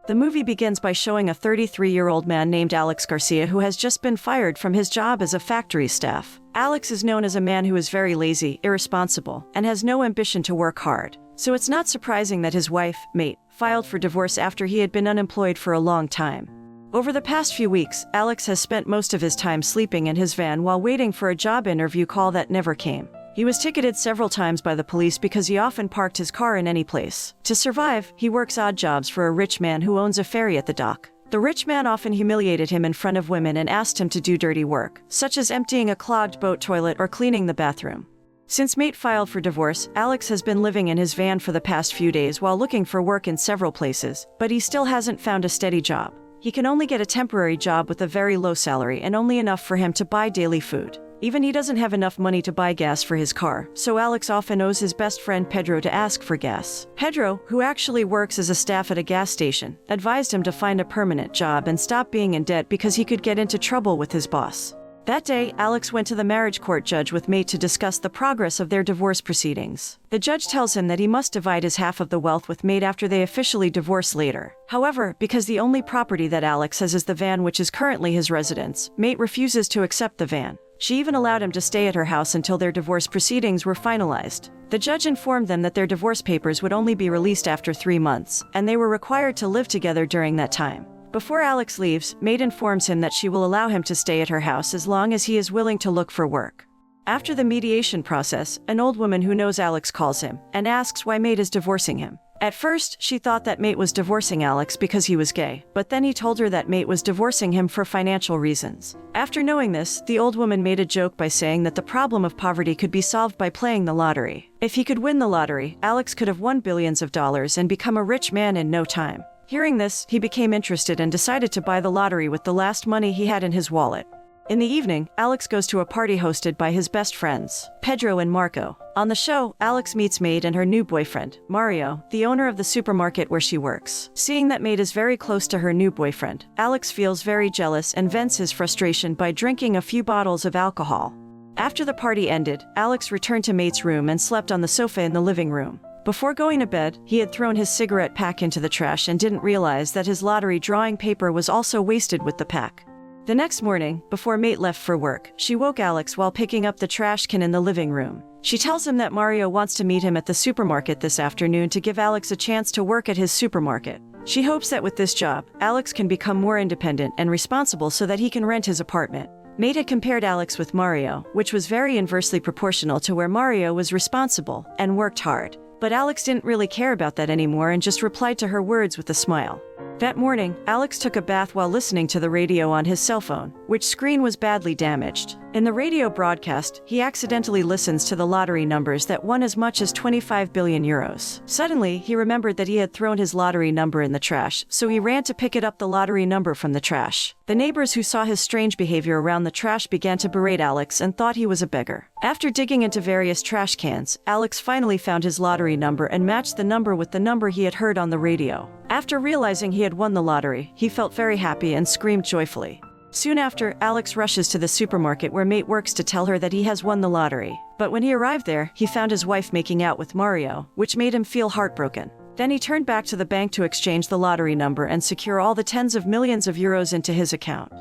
The movie begins by showing a 33-year-old man named Alex Garcia who has just been fired from his job as a factory staff. Alex is known as a man who is very lazy, irresponsible, and has no ambition to work hard. So it's not surprising that his wife, Maite, filed for divorce after he had been unemployed for a long time. Over the past few weeks, Alex has spent most of his time sleeping in his van while waiting for a job interview call that never came. He was ticketed several times by the police because he often parked his car in any place. To survive, he works odd jobs for a rich man who owns a ferry at the dock. The rich man often humiliated him in front of women and asked him to do dirty work, such as emptying a clogged boat toilet or cleaning the bathroom. Since Maite filed for divorce, Alex has been living in his van for the past few days while looking for work in several places, but he still hasn't found a steady job. He can only get a temporary job with a very low salary and only enough for him to buy daily food. Even he doesn't have enough money to buy gas for his car, so Alex often owes his best friend Pedro to ask for gas. Pedro, who actually works as a staff at a gas station, advised him to find a permanent job and stop being in debt because he could get into trouble with his boss. That day, Alex went to the marriage court judge with Maite to discuss the progress of their divorce proceedings. The judge tells him that he must divide his half of the wealth with Maite after they officially divorce later. However, because the only property that Alex has is the van, which is currently his residence, Maite refuses to accept the van. She even allowed him to stay at her house until their divorce proceedings were finalized. The judge informed them that their divorce papers would only be released after 3 months, and they were required to live together during that time. Before Alex leaves, Maite informs him that she will allow him to stay at her house as long as he is willing to look for work. After the mediation process, an old woman who knows Alex calls him and asks why Maite is divorcing him. At first, she thought that Maite was divorcing Alex because he was gay, but then he told her that Maite was divorcing him for financial reasons. After knowing this, the old woman made a joke by saying that the problem of poverty could be solved by playing the lottery. If he could win the lottery, Alex could have won billions of dollars and become a rich man in no time. Hearing this, he became interested and decided to buy the lottery with the last money he had in his wallet. In the evening, Alex goes to a party hosted by his best friends, Pedro and Marco. On the show, Alex meets Maite and her new boyfriend, Mario, the owner of the supermarket where she works. Seeing that Maite is very close to her new boyfriend, Alex feels very jealous and vents his frustration by drinking a few bottles of alcohol. After the party ended, Alex returned to Maite's room and slept on the sofa in the living room. Before going to bed, he had thrown his cigarette pack into the trash and didn't realize that his lottery drawing paper was also wasted with the pack. The next morning, before Maite left for work, she woke Alex while picking up the trash can in the living room. She tells him that Mario wants to meet him at the supermarket this afternoon to give Alex a chance to work at his supermarket. She hopes that with this job, Alex can become more independent and responsible so that he can rent his apartment. Maite had compared Alex with Mario, which was very inversely proportional to where Mario was responsible and worked hard. But Alex didn't really care about that anymore and just replied to her words with a smile. That morning, Alex took a bath while listening to the radio on his cell phone, which screen was badly damaged. In the radio broadcast, he accidentally listens to the lottery numbers that won as much as 25 billion euros. Suddenly, he remembered that he had thrown his lottery number in the trash, so he ran to pick up the lottery number from the trash. The neighbors who saw his strange behavior around the trash began to berate Alex and thought he was a beggar. After digging into various trash cans, Alex finally found his lottery number and matched the number with the number he had heard on the radio. After realizing he had won the lottery, he felt very happy and screamed joyfully. Soon after, Alex rushes to the supermarket where Maite works to tell her that he has won the lottery. But when he arrived there, he found his wife making out with Mario, which made him feel heartbroken. Then he turned back to the bank to exchange the lottery number and secure all the tens of millions of euros into his account.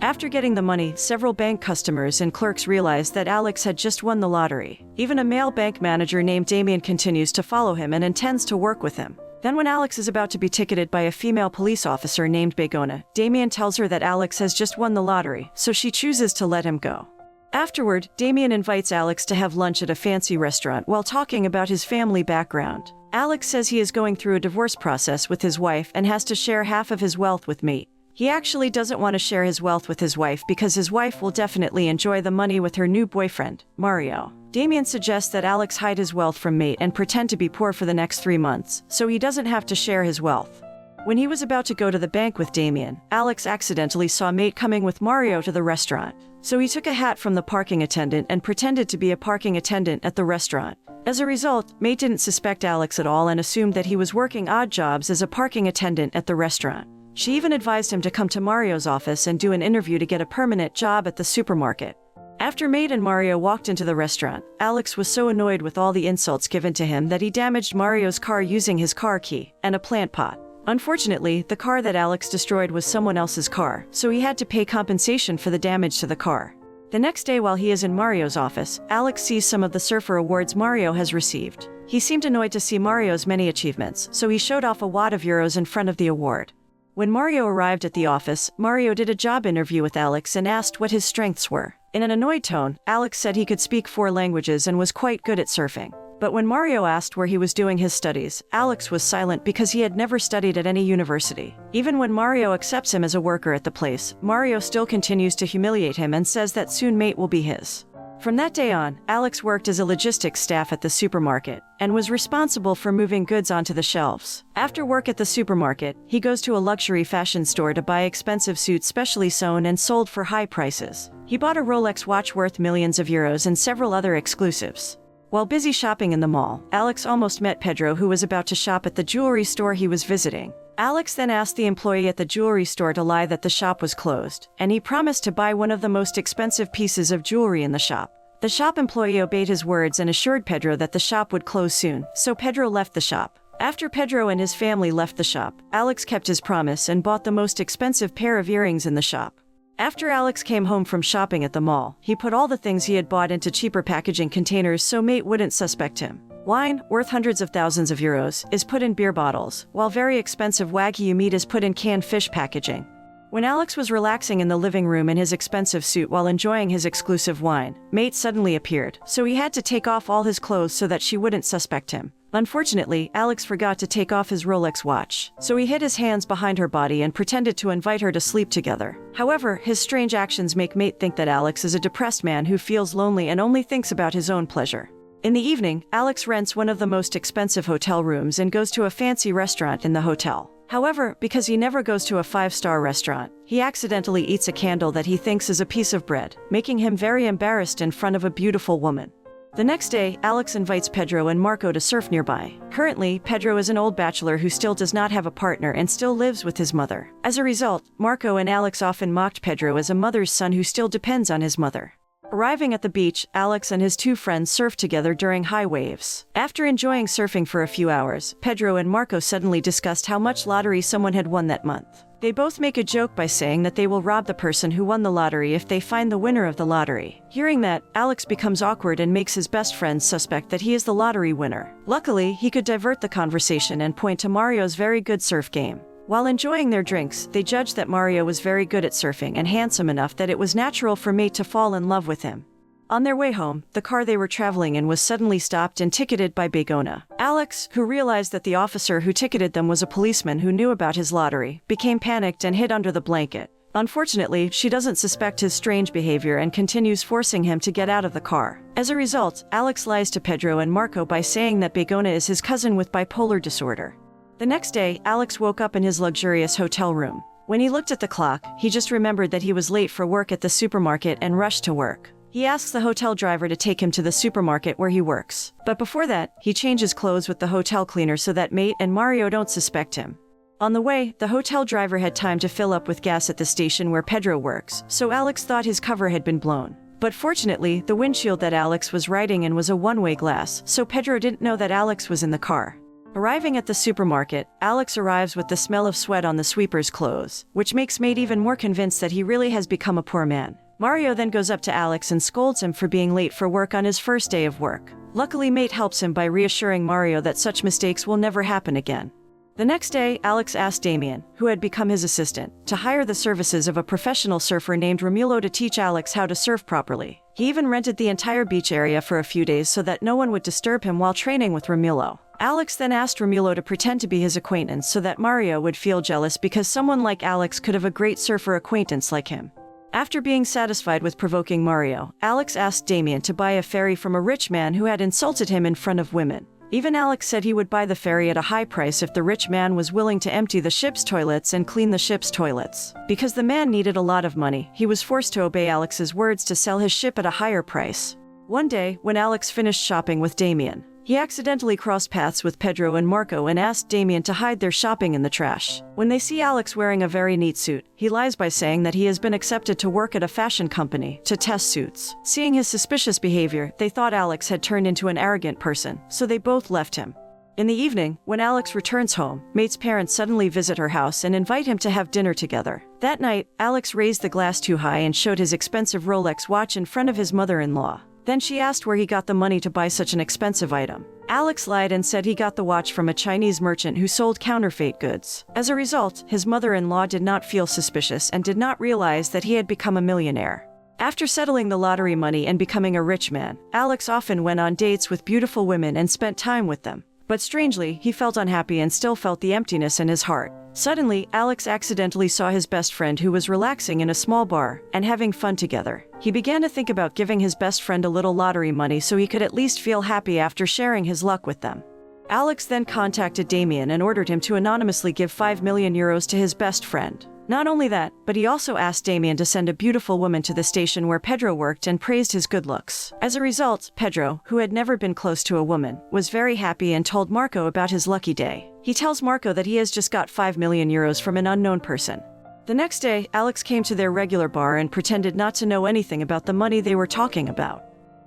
After getting the money, several bank customers and clerks realized that Alex had just won the lottery. Even a male bank manager named Damien continues to follow him and intends to work with him. Then when Alex is about to be ticketed by a female police officer named Begona, Damien tells her that Alex has just won the lottery, so she chooses to let him go. Afterward, Damien invites Alex to have lunch at a fancy restaurant while talking about his family background. Alex says he is going through a divorce process with his wife and has to share half of his wealth with Maite. He actually doesn't want to share his wealth with his wife because his wife will definitely enjoy the money with her new boyfriend, Mario. Damien suggests that Alex hide his wealth from Maite and pretend to be poor for the next 3 months, so he doesn't have to share his wealth. When he was about to go to the bank with Damien, Alex accidentally saw Maite coming with Mario to the restaurant. So he took a hat from the parking attendant and pretended to be a parking attendant at the restaurant. As a result, Maite didn't suspect Alex at all and assumed that he was working odd jobs as a parking attendant at the restaurant. She even advised him to come to Mario's office and do an interview to get a permanent job at the supermarket. After Maite and Mario walked into the restaurant, Alex was so annoyed with all the insults given to him that he damaged Mario's car using his car key and a plant pot. Unfortunately, the car that Alex destroyed was someone else's car, so he had to pay compensation for the damage to the car. The next day while he is in Mario's office, Alex sees some of the surfer awards Mario has received. He seemed annoyed to see Mario's many achievements, so he showed off a wad of euros in front of the award. When Mario arrived at the office, Mario did a job interview with Alex and asked what his strengths were. In an annoyed tone, Alex said he could speak 4 languages and was quite good at surfing. But when Mario asked where he was doing his studies, Alex was silent because he had never studied at any university. Even when Mario accepts him as a worker at the place, Mario still continues to humiliate him and says that soon mate will be his. From that day on, Alex worked as a logistics staff at the supermarket and was responsible for moving goods onto the shelves. After work at the supermarket, he goes to a luxury fashion store to buy expensive suits specially sewn and sold for high prices. He bought a Rolex watch worth millions of euros and several other exclusives. While busy shopping in the mall, Alex almost met Pedro, who was about to shop at the jewelry store he was visiting. Alex then asked the employee at the jewelry store to lie that the shop was closed, and he promised to buy one of the most expensive pieces of jewelry in the shop. The shop employee obeyed his words and assured Pedro that the shop would close soon, so Pedro left the shop. After Pedro and his family left the shop, Alex kept his promise and bought the most expensive pair of earrings in the shop. After Alex came home from shopping at the mall, he put all the things he had bought into cheaper packaging containers so mate wouldn't suspect him. Wine, worth hundreds of thousands of euros, is put in beer bottles, while very expensive Wagyu meat is put in canned fish packaging. When Alex was relaxing in the living room in his expensive suit while enjoying his exclusive wine, mate suddenly appeared, so he had to take off all his clothes so that she wouldn't suspect him. Unfortunately, Alex forgot to take off his Rolex watch, so he hid his hands behind her body and pretended to invite her to sleep together. However, his strange actions make mate think that Alex is a depressed man who feels lonely and only thinks about his own pleasure. In the evening, Alex rents one of the most expensive hotel rooms and goes to a fancy restaurant in the hotel. However, because he never goes to a 5-star restaurant, he accidentally eats a candle that he thinks is a piece of bread, making him very embarrassed in front of a beautiful woman. The next day, Alex invites Pedro and Marco to surf nearby. Currently, Pedro is an old bachelor who still does not have a partner and still lives with his mother. As a result, Marco and Alex often mocked Pedro as a mother's son who still depends on his mother. Arriving at the beach, Alex and his 2 friends surf together during high waves. After enjoying surfing for a few hours, Pedro and Marco suddenly discussed how much lottery someone had won that month. They both make a joke by saying that they will rob the person who won the lottery if they find the winner of the lottery. Hearing that, Alex becomes awkward and makes his best friend suspect that he is the lottery winner. Luckily, he could divert the conversation and point to Mario's very good surf game. While enjoying their drinks, they judged that Mario was very good at surfing and handsome enough that it was natural for mate to fall in love with him. On their way home, the car they were traveling in was suddenly stopped and ticketed by Begona. Alex, who realized that the officer who ticketed them was a policeman who knew about his lottery, became panicked and hid under the blanket. Unfortunately, she doesn't suspect his strange behavior and continues forcing him to get out of the car. As a result, Alex lies to Pedro and Marco by saying that Begona is his cousin with bipolar disorder. The next day, Alex woke up in his luxurious hotel room. When he looked at the clock, he just remembered that he was late for work at the supermarket and rushed to work. He asks the hotel driver to take him to the supermarket where he works. But before that, he changes clothes with the hotel cleaner so that mate and Mario don't suspect him. On the way, the hotel driver had time to fill up with gas at the station where Pedro works, so Alex thought his cover had been blown. But fortunately, the windshield that Alex was riding in was a one-way glass, so Pedro didn't know that Alex was in the car. Arriving at the supermarket, Alex arrives with the smell of sweat on the sweeper's clothes, which makes mate even more convinced that he really has become a poor man. Mario then goes up to Alex and scolds him for being late for work on his first day of work. Luckily, mate helps him by reassuring Mario that such mistakes will never happen again. The next day, Alex asked Damien, who had become his assistant, to hire the services of a professional surfer named Romulo to teach Alex how to surf properly. He even rented the entire beach area for a few days so that no one would disturb him while training with Romulo. Alex then asked Romulo to pretend to be his acquaintance so that Mario would feel jealous because someone like Alex could have a great surfer acquaintance like him. After being satisfied with provoking Mario, Alex asked Damien to buy a ferry from a rich man who had insulted him in front of women. Even Alex said he would buy the ferry at a high price if the rich man was willing to empty the ship's toilets and clean the ship's toilets. Because the man needed a lot of money, he was forced to obey Alex's words to sell his ship at a higher price. One day, when Alex finished shopping with Damien, he accidentally crossed paths with Pedro and Marco and asked Damien to hide their shopping in the trash. When they see Alex wearing a very neat suit, he lies by saying that he has been accepted to work at a fashion company to test suits. Seeing his suspicious behavior, they thought Alex had turned into an arrogant person, so they both left him. In the evening, when Alex returns home, Mate's parents suddenly visit her house and invite him to have dinner together. That night, Alex raised the glass too high and showed his expensive Rolex watch in front of his mother-in-law. Then she asked where he got the money to buy such an expensive item. Alex lied and said he got the watch from a Chinese merchant who sold counterfeit goods. As a result, his mother-in-law did not feel suspicious and did not realize that he had become a millionaire. After settling the lottery money and becoming a rich man, Alex often went on dates with beautiful women and spent time with them. But strangely, he felt unhappy and still felt the emptiness in his heart. Suddenly, Alex accidentally saw his best friend who was relaxing in a small bar and having fun together. He began to think about giving his best friend a little lottery money so he could at least feel happy after sharing his luck with them. Alex then contacted Damien and ordered him to anonymously give 5 million euros to his best friend. Not only that, but he also asked Damien to send a beautiful woman to the station where Pedro worked and praised his good looks. As a result, Pedro, who had never been close to a woman, was very happy and told Marco about his lucky day. He tells Marco that he has just got 5 million euros from an unknown person. The next day, Alex came to their regular bar and pretended not to know anything about the money they were talking about.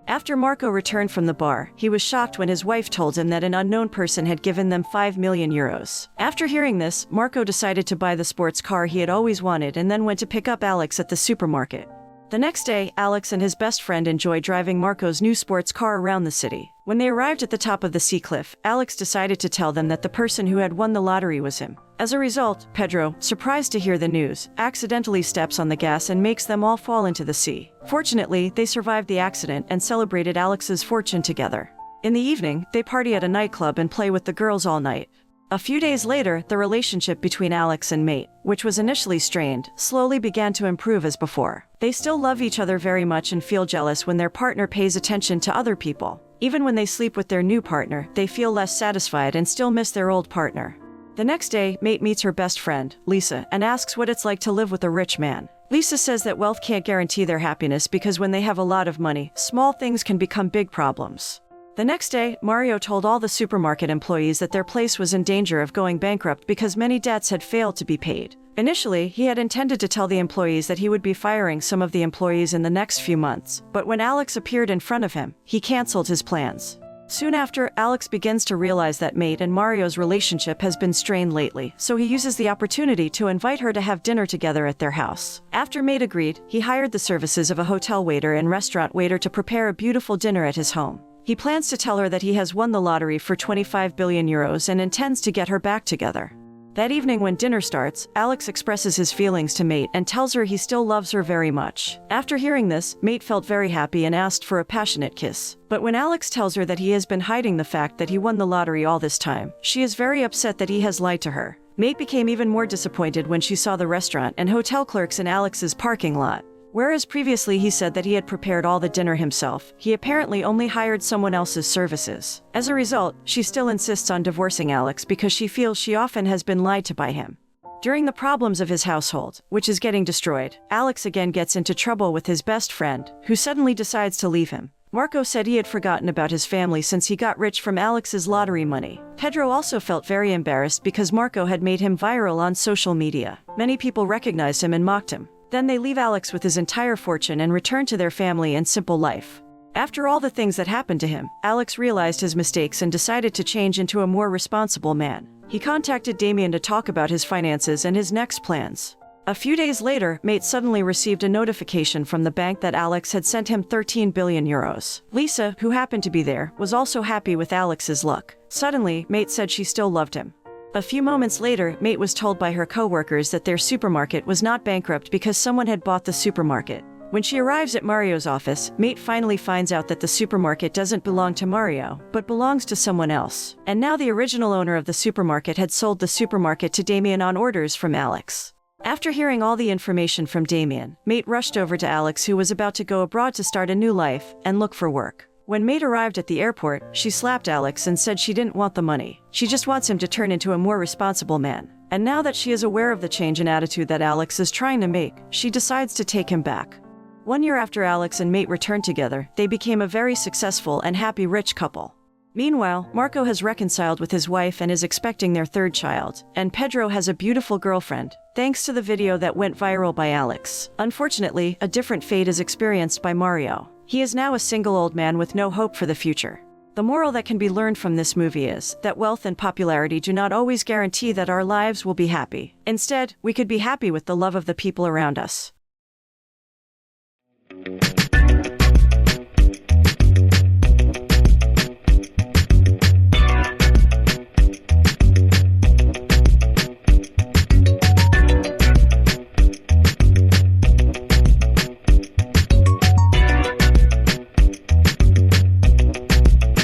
After Marco returned from the bar, he was shocked when his wife told him that an unknown person had given them 5 million euros. After hearing this, Marco decided to buy the sports car he had always wanted and then went to pick up Alex at the supermarket. The next day, Alex and his best friend enjoyed driving Marco's new sports car around the city. When they arrived at the top of the sea cliff, Alex decided to tell them that the person who had won the lottery was him. As a result, Pedro, surprised to hear the news, accidentally steps on the gas and makes them all fall into the sea. Fortunately, they survived the accident and celebrated Alex's fortune together. In the evening, they party at a nightclub and play with the girls all night. A few days later, the relationship between Alex and Mate, which was initially strained, slowly began to improve as before. They still love each other very much and feel jealous when their partner pays attention to other people. Even when they sleep with their new partner, they feel less satisfied and still miss their old partner. The next day, Mate meets her best friend, Lisa, and asks what it's like to live with a rich man. Lisa says that wealth can't guarantee their happiness because when they have a lot of money, small things can become big problems. The next day, Mario told all the supermarket employees that their place was in danger of going bankrupt because many debts had failed to be paid. Initially, he had intended to tell the employees that he would be firing some of the employees in the next few months, but when Alex appeared in front of him, he canceled his plans. Soon after, Alex begins to realize that Mate and Mario's relationship has been strained lately, so he uses the opportunity to invite her to have dinner together at their house. After Mate agreed, he hired the services of a hotel waiter and restaurant waiter to prepare a beautiful dinner at his home. He plans to tell her that he has won the lottery for 25 billion euros and intends to get her back together. That evening when dinner starts, Alex expresses his feelings to Mate and tells her he still loves her very much. After hearing this, Mate felt very happy and asked for a passionate kiss. But when Alex tells her that he has been hiding the fact that he won the lottery all this time, she is very upset that he has lied to her. Mate became even more disappointed when she saw the restaurant and hotel clerks in Alex's parking lot. Whereas previously he said that he had prepared all the dinner himself, he apparently only hired someone else's services. As a result, she still insists on divorcing Alex because she feels she often has been lied to by him. During the problems of his household, which is getting destroyed, Alex again gets into trouble with his best friend, who suddenly decides to leave him. Marco said he had forgotten about his family since he got rich from Alex's lottery money. Pedro also felt very embarrassed because Marco had made him viral on social media. Many people recognized him and mocked him. Then they leave Alex with his entire fortune and return to their family and simple life. After all the things that happened to him, Alex realized his mistakes and decided to change into a more responsible man. He contacted Damien to talk about his finances and his next plans. A few days later, Mate suddenly received a notification from the bank that Alex had sent him 13 billion euros. Lisa, who happened to be there, was also happy with Alex's luck. Suddenly, Mate said she still loved him. A few moments later, Mate was told by her co-workers that their supermarket was not bankrupt because someone had bought the supermarket. When she arrives at Mario's office, Mate finally finds out that the supermarket doesn't belong to Mario, but belongs to someone else. And now the original owner of the supermarket had sold the supermarket to Damien on orders from Alex. After hearing all the information from Damien, Mate rushed over to Alex, who was about to go abroad to start a new life and look for work. When Mate arrived at the airport, she slapped Alex and said she didn't want the money. She just wants him to turn into a more responsible man. And now that she is aware of the change in attitude that Alex is trying to make, she decides to take him back. 1 year after Alex and Mate returned together, they became a very successful and happy rich couple. Meanwhile, Marco has reconciled with his wife and is expecting their third child, and Pedro has a beautiful girlfriend, thanks to the video that went viral by Alex. Unfortunately, a different fate is experienced by Mario. He is now a single old man with no hope for the future. The moral that can be learned from this movie is that wealth and popularity do not always guarantee that our lives will be happy. Instead, we could be happy with the love of the people around us.